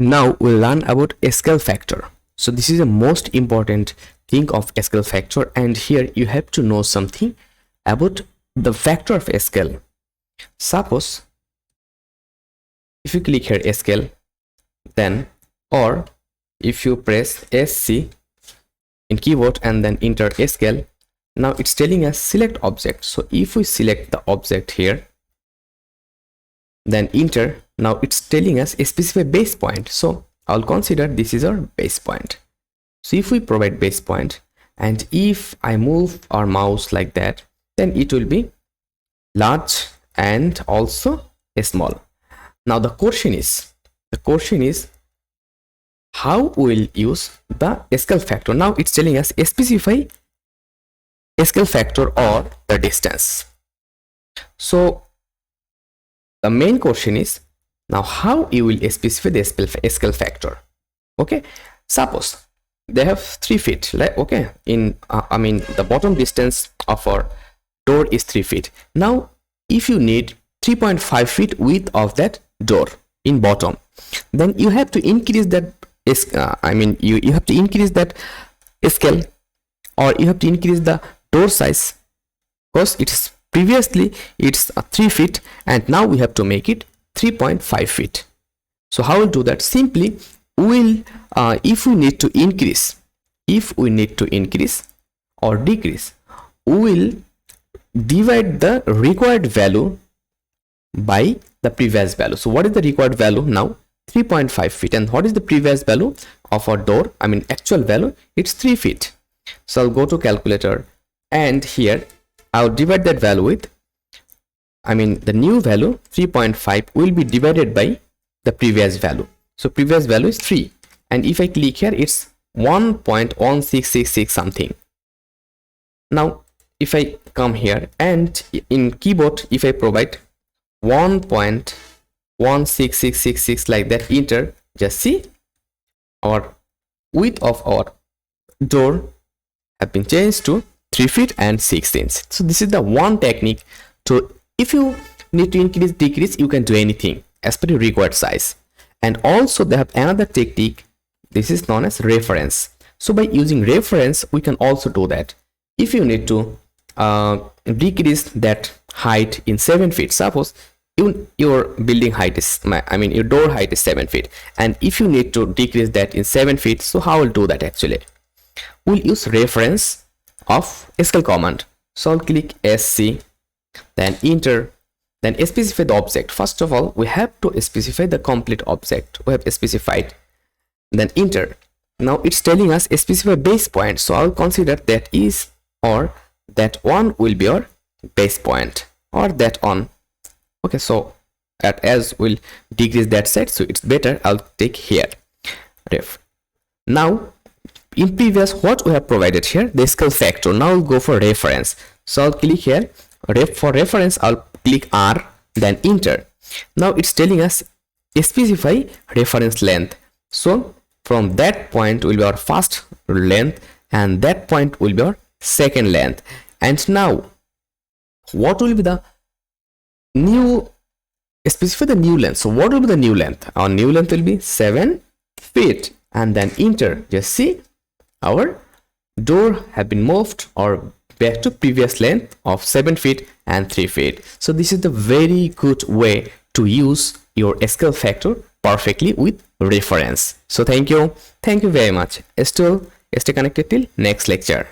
Now we'll learn about scale factor. So this is the most important thing of scale factor, and here you have to know something about the factor of scale. Suppose if you click here scale, then or if you press SC in keyboard and then enter scale, now it's telling us select object. So if we select the object here, then enter, now it's telling us a specific base point. So I'll consider this is our base point. So if we provide base point, and if I move our mouse like that, then it will be large and also small. Now the question is how we'll use the scale factor. Now it's telling us specify scale factor or the distance. So the main question is now how you will specify the scale factor. Okay, suppose they have 3 feet, like okay, in I mean the bottom distance of our door is 3 feet. Now if you need 3.5 feet width of that door in bottom, then you have to increase that you have to increase that scale, or you have to increase the door size, because it's previously it's 3 feet and now we have to make it 3.5 feet. So how we'll do that? Simply we'll if we need to increase or decrease, we will divide the required value by the previous value. So what is the required value now? 3.5 feet. And what is the previous value of our door? I mean actual value, it's 3 feet. So I'll go to calculator, and here I'll divide that value with, the new value 3.5 will be divided by the previous value. So previous value is 3, and if I click here, it's 1.1666 something. Now if I come here and in keyboard, if I provide 1.16666 like that, enter, just see our width of our door have been changed to 3 feet and 6 inches. So this is the one technique. So if you need to increase, decrease, you can do anything as per your required size. And also they have another technique. This is known as reference. So by using reference, we can also do that. If you need to decrease that height in 7 feet, suppose your building height is, your door height is 7 feet, and if you need to decrease that in 7 feet, so how we'll do that? Actually we'll use reference of scale command. So I'll click SC, then enter, then specify the object. First of all, we have to specify the complete object we have specified, then enter. Now it's telling us specify base point, so I'll consider that is, or that one will be our base point, or that on. Okay, so as we'll decrease that side, so it's better I'll take here ref. Now in previous, what we have provided here, the scale factor. Now we'll go for reference. So I'll click here for reference, I'll click R, then enter. Now it's telling us specify reference length. So from that point will be our first length, and that point will be our second length. And now what will be the new, specify the new length. So what will be the new length? Our new length will be 7 feet, and then enter. Just see our door have been moved or back to previous length of 7 feet and 3 feet. So this is the very good way to use your scale factor perfectly with reference. So thank you very much. Stay connected till next lecture.